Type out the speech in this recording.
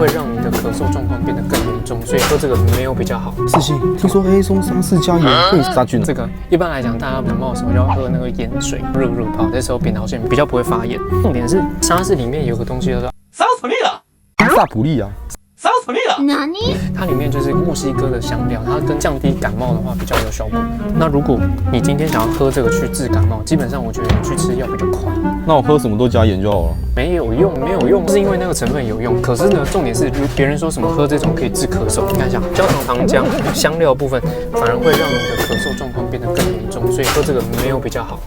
会让你的咳嗽状况变得更严重，所以喝这个没有比较好。世新，听说黑松沙士加盐可以杀菌。这个一般来讲，大家感冒的时候就要喝那个盐水热泡，这时候扁桃腺比较不会发炎。重点是沙士里面有个东西叫做萨普利了，萨普利啊，萨普利了，它里面就是墨西哥的香料，它跟降低感冒的话比较有效果。那如果你今天想要喝这个去治感冒，基本上我觉得你去吃药比较快。那我喝什么都加盐就好了。没有用，没有用，是因为那个成分有用。可是呢，重点是别人说什么喝这种可以治咳嗽，你看一下焦糖糖浆香料部分，反而会让你的咳嗽状况变得更严重，所以喝这个没有比较好。